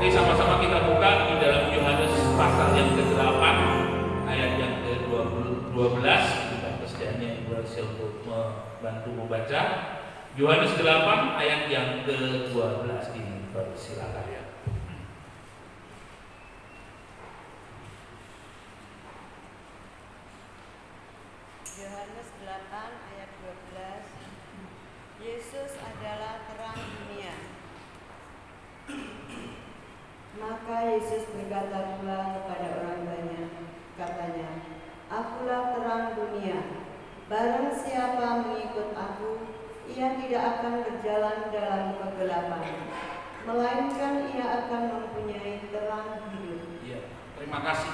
Mari sama-sama kita buka di dalam Yohanes pasal yang ke-8 ayat yang ke-12. Kita kesediaannya berhasil untuk membantu membaca Yohanes 8 ayat yang ke-12 ini. Silakan ya. Yohanes 8 ayat 12. Yesus adalah terang dunia. Maka Yesus berkata pula kepada orang banyak, katanya, "Akulah terang dunia. Barang siapa mengikut aku, ia tidak akan berjalan dalam kegelapan, melainkan ia akan mempunyai terang hidup." Ya, terima kasih.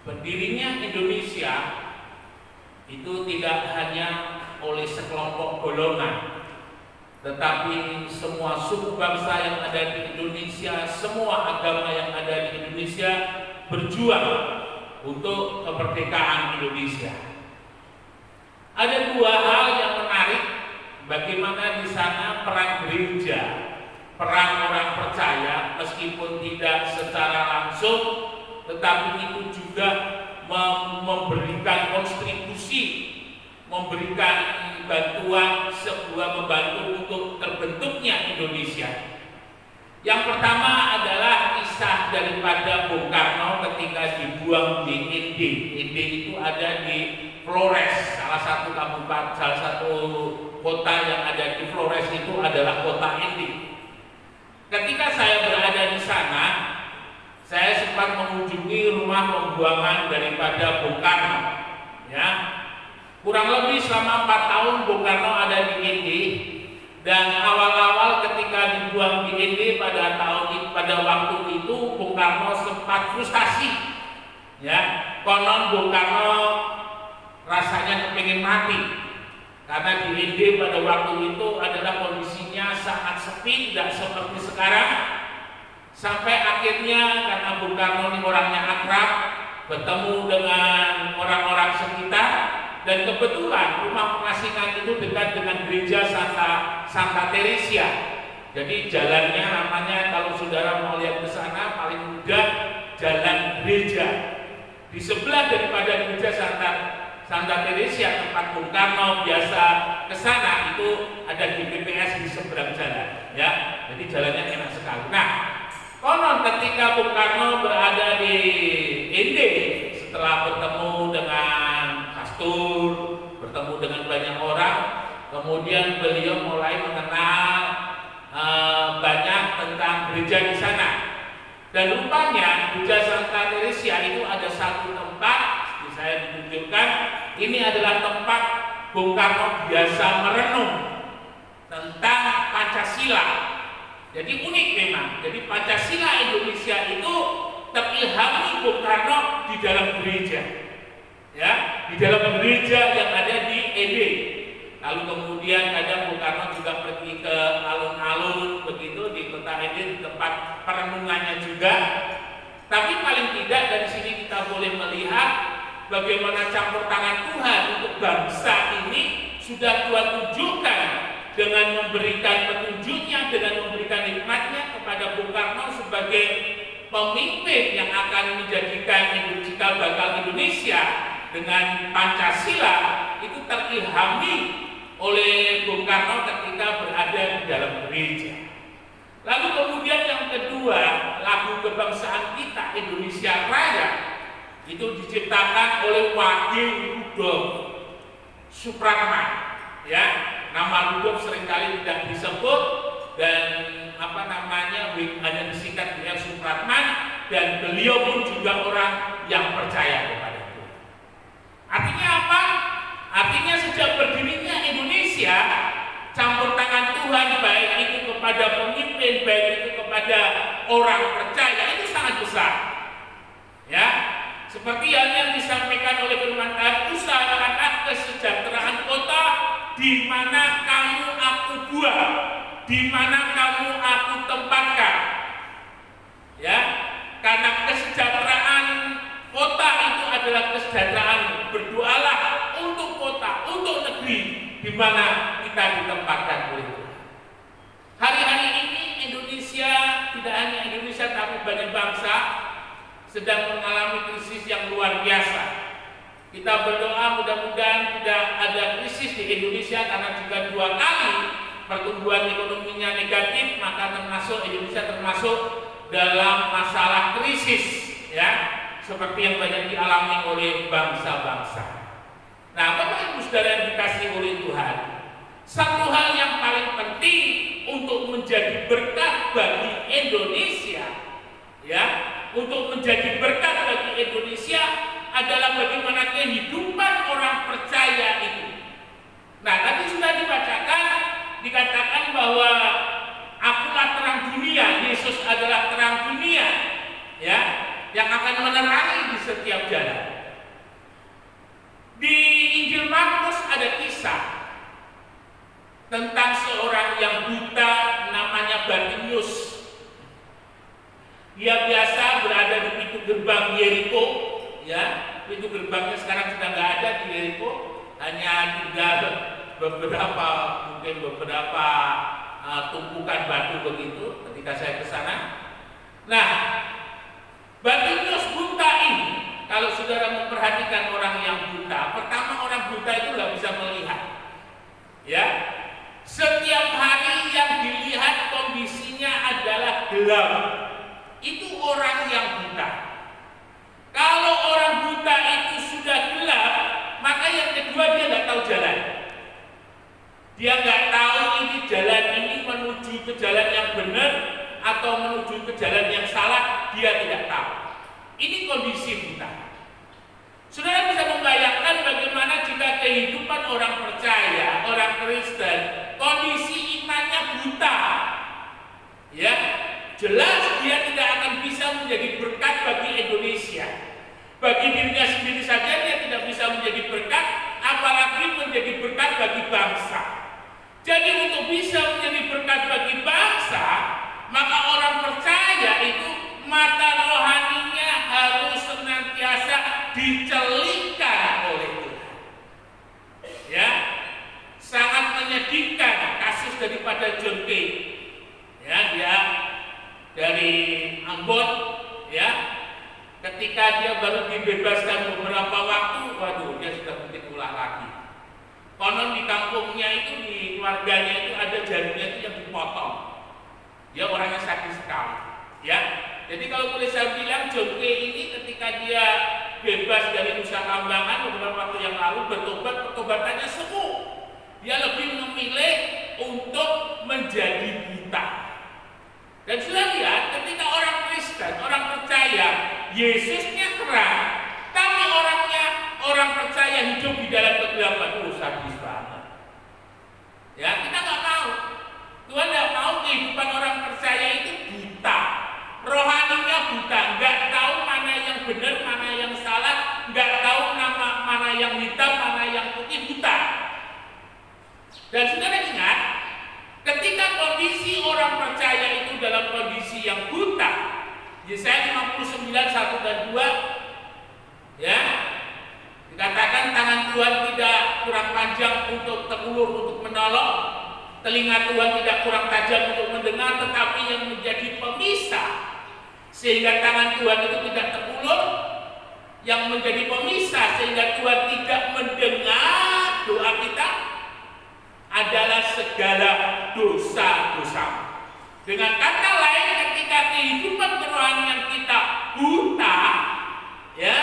Berdirinya Indonesia itu tidak hanya oleh sekelompok golongan, tetapi semua suku bangsa yang ada di Indonesia, semua agama yang ada di Indonesia berjuang untuk kemerdekaan Indonesia. Ada dua hal yang menarik, bagaimana di sana peran gereja, peran orang percaya, meskipun tidak secara langsung, tetapi itu juga memberikan kontribusi, memberikan bantuan, sebuah membantu untuk terbentuknya Indonesia. Yang pertama adalah kisah daripada Bung Karno ketika dibuang di Inde. Inde itu ada di Flores, salah satu kabupaten, salah satu kota yang ada di Flores itu adalah kota Inde. Ketika saya berada di sana, saya sempat mengunjungi rumah pembuangan daripada Bung Karno. Ya, kurang lebih selama 4 tahun Bung Karno ada di Inde, dan awal-awal ketika dibuang di Inde pada waktu itu Bung Karno sempat frustasi. Ya, konon Bung Karno rasanya kepingin mati karena di Inde pada waktu itu adalah kondisinya sangat sepi, tidak seperti sekarang. Sampai akhirnya karena Bung Karno ini orangnya akrab, bertemu dengan orang-orang sekitar, dan kebetulan rumah pengasingan itu dekat dengan gereja Santa Teresia. Jadi jalannya namanya, kalau saudara mau lihat ke sana, paling mudah jalan gereja. Di sebelah daripada gereja Santa Teresia tempat Bung Karno biasa ke sana itu ada GPPS di seberang jalan. Ya, jadi jalannya enak sekali. Nah, konon ketika Bung Karno berada di Inde, setelah bertemu dengan pastor, bertemu dengan banyak orang, kemudian beliau mulai mengenal banyak tentang gereja di sana. Dan rupanya gereja Santa Teresia itu ada satu tempat, seperti saya ditunjukkan, ini adalah tempat Bung Karno biasa merenung tentang Pancasila. Jadi unik memang. Jadi Pancasila Indonesia itu terilhami Bung Karno di dalam gereja, ya, di dalam gereja yang ada di Inde. Lalu kemudian kadang Bung Karno juga pergi ke alun-alun begitu di kota Inde, di tempat perenungannya juga. Tapi paling tidak dari sini kita boleh melihat bagaimana campur tangan Tuhan untuk bangsa ini sudah Tuhan tunjukkan dengan memberikan petunjuknya, dengan memberikan hikmatnya kepada Bung Karno sebagai pemimpin yang akan menjadikan cikal bakal Indonesia dengan Pancasila itu terilhami oleh Bung Karno ketika berada di dalam gereja. Lalu kemudian yang kedua, lagu kebangsaan kita Indonesia Raya itu diciptakan oleh Wage Rudolf Supratman. Ya, nama Rudolf seringkali tidak disebut dan hanya disingkat dengan Supratman, dan beliau pun juga orang yang percaya kepada Tuhan. Artinya apa? Artinya sejak berdirinya Indonesia, campur tangan Tuhan baik itu kepada pemimpin, baik itu kepada orang percaya itu sangat besar. Ya, seperti yang disampaikan oleh firman Tuhan, usahakanlah kesejahteraan kota di mana kamu aku buat, di mana kamu aku tempatkan. Ya, karena kesejahteraan kota itu adalah kesejahteraan. Berdoalah untuk kota, untuk negeri di mana kita ditempatkan oleh Tuhan. Hari-hari ini Indonesia di tidak hanya Indonesia tapi banyak bangsa sedang mengalami krisis yang luar biasa. Kita berdoa mudah-mudahan tidak ada krisis di Indonesia, karena jika 2 kali pertumbuhan ekonominya negatif, maka Indonesia termasuk dalam masalah krisis, ya, seperti yang banyak dialami oleh bangsa-bangsa. Nah, Bapak Ibu Saudara yang dikasihi oleh Tuhan, satu hal yang paling penting untuk menjadi berkat bagi Indonesia, ya, untuk menjadi berkat bagi Indonesia adalah bagaimana kehidupan orang percaya itu. Nah, tadi sudah dikatakan bahwa akulah terang dunia, Yesus adalah terang dunia, ya, yang akan menerangi di setiap jalan. Di Injil Markus ada kisah tentang seorang yang buta namanya Bartimeus. Dia biasa berada di pintu gerbang Yeriko, ya, pintu gerbangnya sekarang sudah nggak ada di Yeriko, hanya tinggal beberapa tumpukan batu begitu ketika saya ke sana. Nah, Bartimeus buta ini, kalau saudara memperhatikan orang yang buta, pertama orang buta itu nggak bisa melihat, ya. Setiap hari yang dilihat kondisinya adalah gelap. Itu orang yang buta. Kalau orang buta itu sudah gelap, maka yang kedua dia nggak tahu jalan. Dia nggak tahu ini jalan ini menuju ke jalan yang benar atau menuju ke jalan yang salah. Dia tidak tahu. Ini kondisi buta. Saudara bisa membayangkan bagaimana jika kehidupan orang percaya, orang Kristen, kondisi imannya buta, ya. Jelas dia tidak akan bisa menjadi berkat bagi Indonesia. Bagi dirinya sendiri saja dia tidak bisa menjadi berkat, apalagi menjadi berkat bagi bangsa. Jadi untuk bisa menjadi berkat bagi bangsa, maka orang percaya itu mata rohaninya harus senantiasa dicelingkan oleh Tuhan. Ya, sangat menyedihkan kasus daripada John Kay. Ya, dia dari Ambon, ya, ketika dia baru dibebaskan beberapa waktu, waduh, dia sudah penting ulah lagi. Konon di kampungnya itu, di keluarganya itu ada jarinya itu yang dipotong. Dia orangnya sakit sekali, ya. Jadi kalau boleh saya bilang, John Kay ini ketika dia bebas dari Nusa Kambangan beberapa waktu yang lalu bertobat, pertobatannya sembuh. Dia lebih memilih untuk menjadi buta. Dan sudah lihat ketika orang Kristen, orang percaya, Yesusnya terang, tapi orang percaya hidup di dalam kegelapan, sadis banget. Ya, kita nggak tahu. Tuhan nggak tahu kehidupan orang percaya itu buta, rohaninya buta, nggak tahu mana yang benar, mana yang salah, nggak tahu mana yang hitam, mana yang putih, buta. Dan saudara ingat, ketika kondisi orang percaya itu dalam kondisi yang buta, Yesaya 59 1 dan 2, ya, dikatakan tangan Tuhan tidak kurang panjang untuk terulur untuk menolong, telinga Tuhan tidak kurang tajam untuk mendengar, tetapi yang menjadi pemisah sehingga tangan Tuhan itu tidak terulur, yang menjadi pemisah sehingga Tuhan tidak mendengar doa kita adalah segala dosa-dosa. Dengan kata lain, ketika kehidupan kerohanian kita buta, ya,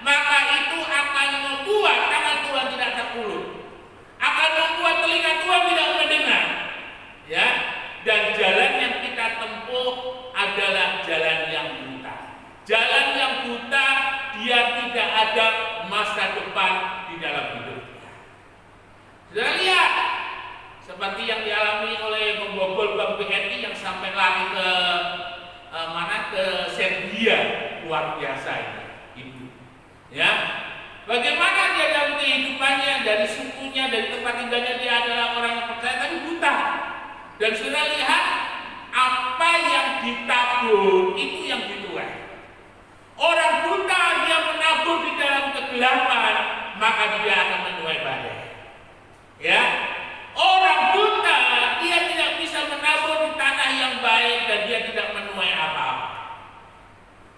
maka itu akan membuat tangan Tuhan tidak terulur, akan membuat telinga Tuhan tidak mendengar, ya, dan jalan yang kita tempuh adalah jalan yang buta. Jalan yang buta, dia tidak ada masa depan di dalam hidup kita. Sudah lihat seperti yang dialami oleh pembobol Bank BNI yang sampai lari ke ke Serbia, luar biasa ini. Ya, bagaimana dia dalam kehidupannya, dari sukunya, dari tempat tinggalnya, dia adalah orang yang percaya tapi buta. Dan sudah lihat apa yang ditabur itu yang dituai. Orang buta dia menabur di dalam kegelapan, maka dia akan menuai badai. Ya, orang buta dia tidak bisa menabur di tanah yang baik dan dia tidak menuai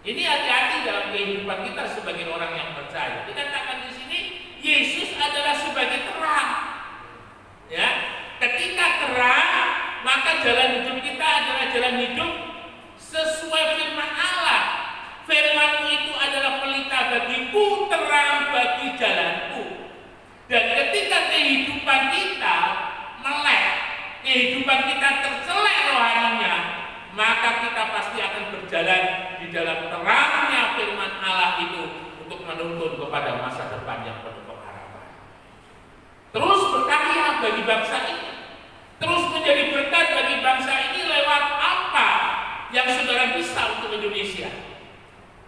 Ini hati-hati dalam kehidupan kita sebagai orang yang percaya. Dikatakan di sini Yesus adalah sebagai terang. Ya, ketika terang, maka jalan hidup kita adalah jalan hidup sesuai firman Allah. Firman-Mu itu adalah pelita bagiku, terang bagi jalanku. Dan ketika kehidupan kita melek, kehidupan kita tercelek rohaninya, maka kita pasti akan berjalan di dalam terangnya firman Allah itu untuk menuntun kepada masa depan yang penuh pengharapan. Terus berkarya bagi bangsa ini, terus menjadi berkat bagi bangsa ini lewat apa yang saudara bisa untuk Indonesia?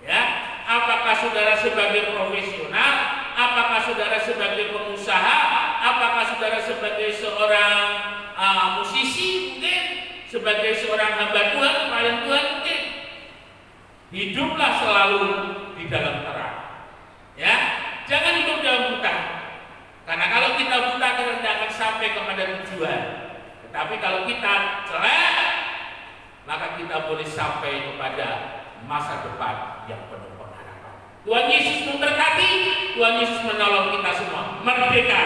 Ya, apakah saudara sebagai profesional? Apakah saudara sebagai pengusaha? Apakah saudara sebagai seorang musisi mungkin? Sebagai seorang hamba Tuhan, pelayan Tuhan mungkin? Hiduplah selalu di dalam terang. Ya, jangan hidup dalam buta. Karena kalau kita buta kita tidak akan sampai kepada tujuan. Tetapi kalau kita celek, maka kita boleh sampai kepada masa depan yang penuh pengharapan. Tuhan Yesus memberkati, Tuhan Yesus menolong kita semua. Merdeka!